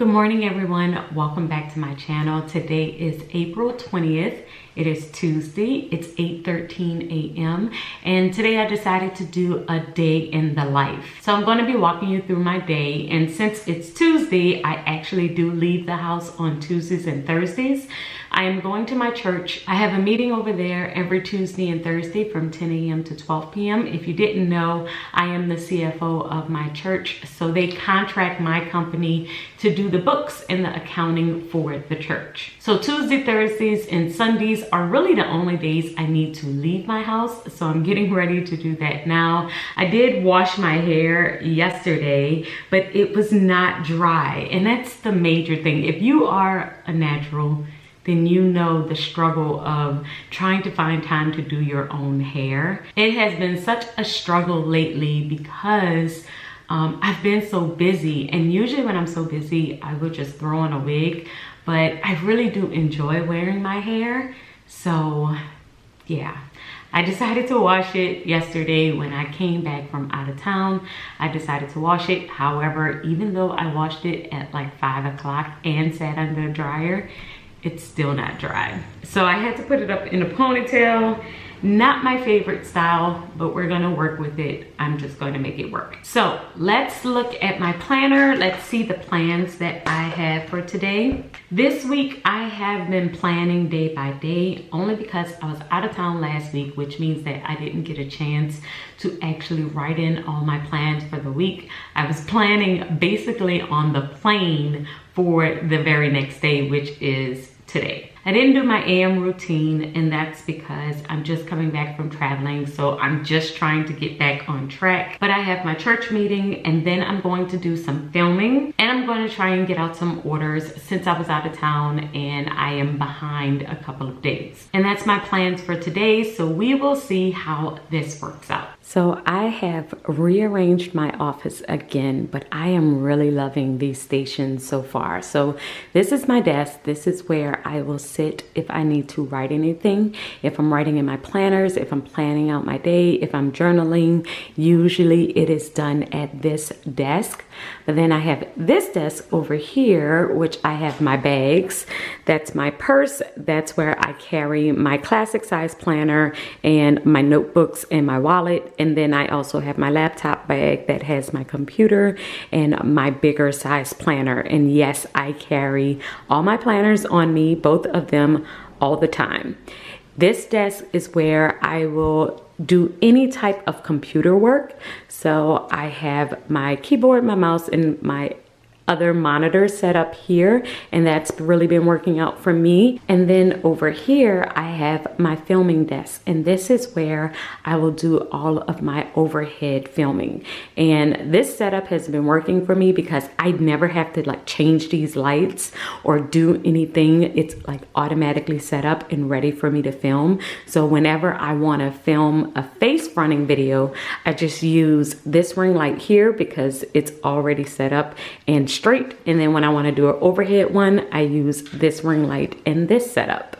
Good morning, everyone. Welcome back to my channel. Today is April 20th. It is Tuesday. It's 8:13 a.m. and today I decided to do a day in the life. So I'm going to be walking you through my day, and since it's Tuesday, I actually do leave the house on Tuesdays and Thursdays. I am going to my church. I have a meeting over there every Tuesday and Thursday from 10 a.m. to 12 p.m. If you didn't know, I am the CFO of my church, so they contract my company to do the books and the accounting for the church. So Tuesday, Thursdays, and Sundays are really the only days I need to leave my house, so I'm getting ready to do that now. I did wash my hair yesterday, but it was not dry, and that's the major thing. If you are a natural, then you know the struggle of trying to find time to do your own hair. It has been such a struggle lately because I've been so busy, and usually when I'm so busy, I would just throw on a wig, but I really do enjoy wearing my hair. So yeah, I decided to wash it yesterday when I came back from out of town. I decided to wash it. However, even though I washed it at like 5 o'clock and sat under a dryer, it's still not dry. So I had to put it up in a ponytail. Not my favorite style, but we're gonna work with it. I'm just going to make it work. So let's look at my planner. Let's see the plans that I have for today. This week, I have been planning day by day only because I was out of town last week, which means that I didn't get a chance to actually write in all my plans for the week. I was planning basically on the plane for the very next day, which is today. I didn't do my AM routine, and that's because I'm just coming back from traveling, so I'm just trying to get back on track. But I have my church meeting, and then I'm going to do some filming, and I'm going to try and get out some orders since I was out of town and I am behind a couple of days. And that's my plans for today, so we will see how this works out. So I have rearranged my office again, but I am really loving these stations so far. So this is my desk. This is where I will sit if I need to write anything. If I'm writing in my planners, if I'm planning out my day, if I'm journaling, usually it is done at this desk. But then I have this desk over here, which I have my bags. That's my purse. That's where I carry my classic size planner and my notebooks and my wallet. And then I also have my laptop bag that has my computer and my bigger size planner. And yes, I carry all my planners on me, both of them, all the time. This desk is where I will do any type of computer work. So I have my keyboard, my mouse, and my other monitor set up here, and that's really been working out for me. And then over here I have my filming desk, and this is where I will do all of my overhead filming. And this setup has been working for me because I never have to like change these lights or do anything. It's like automatically set up and ready for me to film. So whenever I want to film a face fronting video, I just use this ring light here because it's already set up and straight. And then when I want to do an overhead one, I use this ring light and this setup.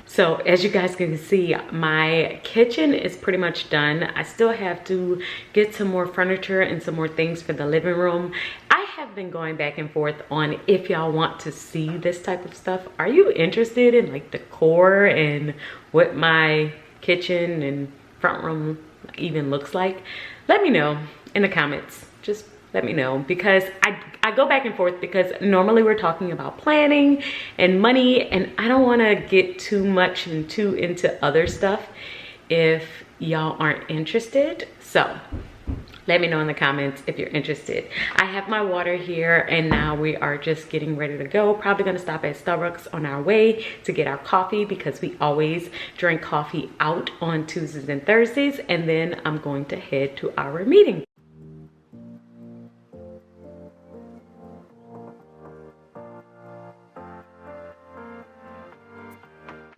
So as you guys can see, my kitchen is pretty much done. I still have to get some more furniture and some more things for the living room. I have been going back and forth on if y'all want to see this type of stuff. Are you interested in like decor and what my kitchen and front room even looks like? Let me know in the comments. Just let me know, because I go back and forth because normally we're talking about planning and money, and I don't want to get too much and too into other stuff if y'all aren't interested. So let me know in the comments if you're interested. I have my water here, and now we are just getting ready to go. Probably gonna stop at Starbucks on our way to get our coffee because we always drink coffee out on Tuesdays and Thursdays, and then I'm going to head to our meeting.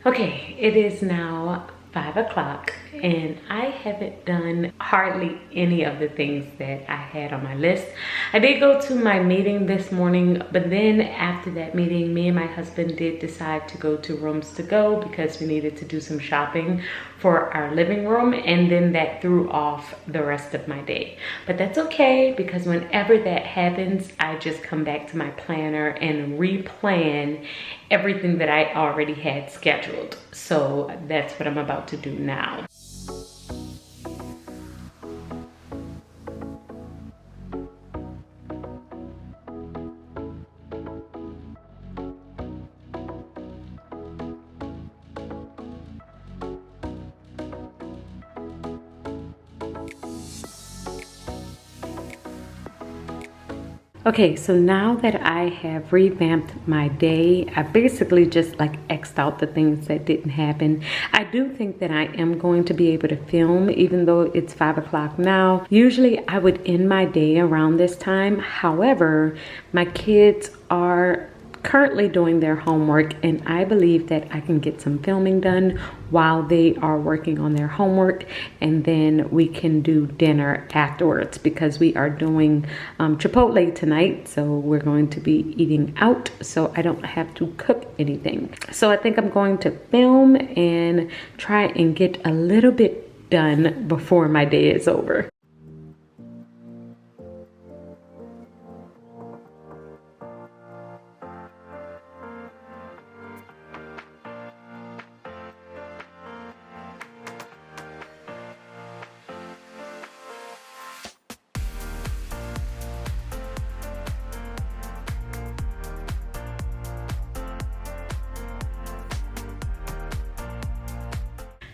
Okay, it is now 5 o'clock and I haven't done hardly any of the things that I had on my list. I did go to my meeting this morning, but then after that meeting, me and my husband did decide to go to Rooms to Go because we needed to do some shopping for our living room, and then that threw off the rest of my day. But that's okay, because whenever that happens, I just come back to my planner and replan everything that I already had scheduled. So that's what I'm about to do now. Okay, so now that I have revamped my day, I basically just like X'd out the things that didn't happen. I do think that I am going to be able to film, even though it's 5 o'clock now. Usually I would end my day around this time. However, my kids are currently doing their homework, and I believe that I can get some filming done while they are working on their homework, and then we can do dinner afterwards, because we are doing Chipotle tonight, so we're going to be eating out, so I don't have to cook anything. So I think I'm going to film and try and get a little bit done before my day is over.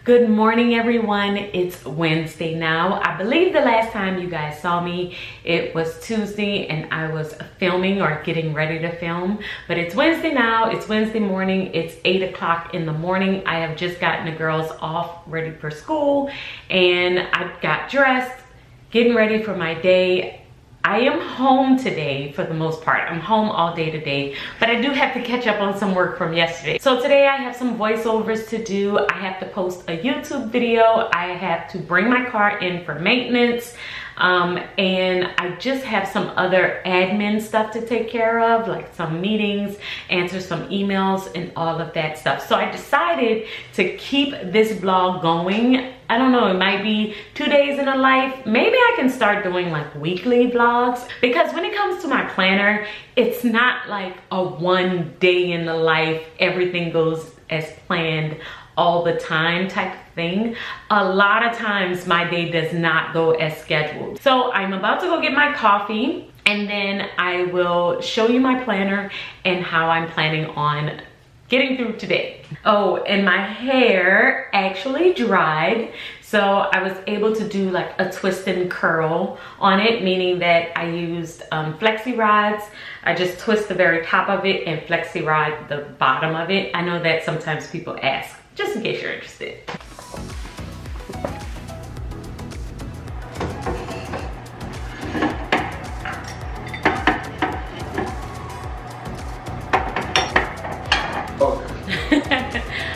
Good morning, everyone. It's Wednesday now. I believe the last time you guys saw me, it was Tuesday and I was filming or getting ready to film, but it's Wednesday now. It's Wednesday morning. It's 8 o'clock in the morning. I have just gotten the girls off ready for school, and I got dressed, getting ready for my day. I am home today for the most part. I'm home all day today, but I do have to catch up on some work from yesterday. So today I have some voiceovers to do. I have to post a YouTube video. I have to bring my car in for maintenance. And I just have some other admin stuff to take care of, like some meetings, answer some emails, and all of that stuff. So I decided to keep this vlog going. I don't know, it might be 2 days in a life. Maybe I can start doing like weekly vlogs, because when it comes to my planner, it's not like a 1 day in the life, everything goes as planned all the time type of thing. A lot of times my day does not go as scheduled. So I'm about to go get my coffee, and then I will show you my planner and how I'm planning on getting through today. Oh, and my hair actually dried. So I was able to do like a twist and curl on it, meaning that I used flexi rods. I just twist the very top of it and flexi rod the bottom of it. I know that sometimes people ask, just in case you're interested.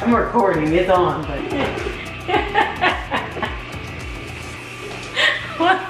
I'm recording, it's on, but what?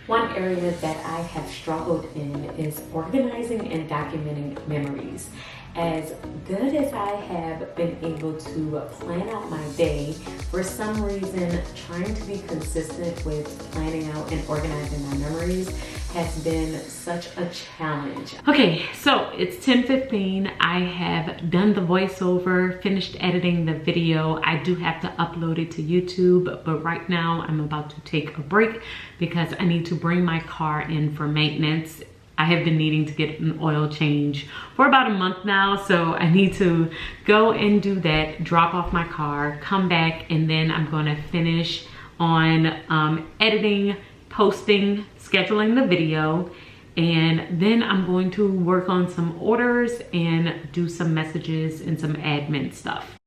One area that I have struggled in is organizing and documenting memories. As good as I have been able to plan out my day, for some reason, trying to be consistent with planning out and organizing my memories has been such a challenge. Okay, so it's 10:15. I have done the voiceover, finished editing the video. I do have to upload it to YouTube, but right now I'm about to take a break because I need to bring my car in for maintenance. I have been needing to get an oil change for about a month now, so I need to go and do that, drop off my car, come back, and then I'm gonna finish on editing, posting, scheduling the video, and then I'm going to work on some orders and do some messages and some admin stuff.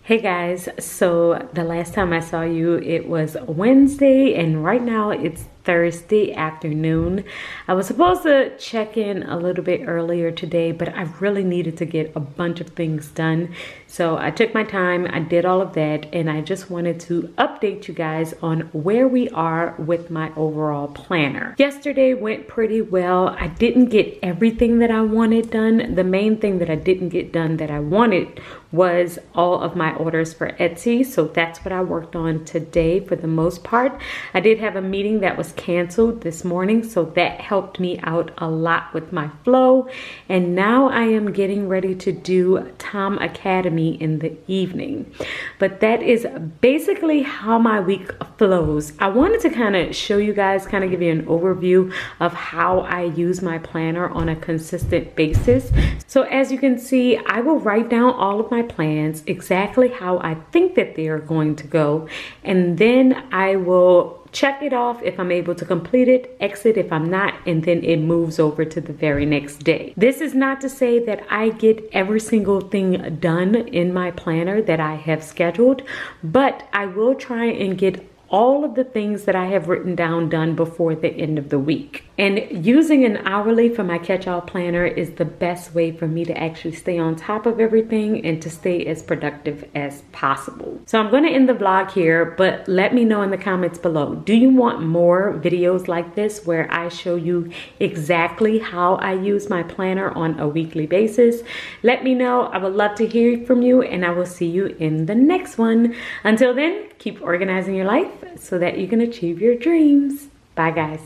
Hey guys, so the last time I saw you, it was Wednesday, and right now it's Thursday afternoon. I was supposed to check in a little bit earlier today, but I really needed to get a bunch of things done. So I took my time, I did all of that, and I just wanted to update you guys on where we are with my overall planner. Yesterday went pretty well. I didn't get everything that I wanted done. The main thing that I didn't get done that I wanted was all of my orders for Etsy. So that's what I worked on today for the most part. I did have a meeting that was canceled this morning, so that helped me out a lot with my flow. And now I am getting ready to do Tom Academy in the evening. But that is basically how my week flows. I wanted to kind of show you guys, kind of give you an overview of how I use my planner on a consistent basis. So as you can see, I will write down all of my plans, exactly how I think that they are going to go, and then I will check it off if I'm able to complete it, exit if I'm not, and then it moves over to the very next day. This is not to say that I get every single thing done in my planner that I have scheduled, but I will try and get all of the things that I have written down done before the end of the week. And using an hourly for my catch-all planner is the best way for me to actually stay on top of everything and to stay as productive as possible. So I'm going to end the vlog here, but let me know in the comments below. Do you want more videos like this where I show you exactly how I use my planner on a weekly basis? Let me know. I would love to hear from you, and I will see you in the next one. Until then, keep organizing your life so that you can achieve your dreams. Bye guys.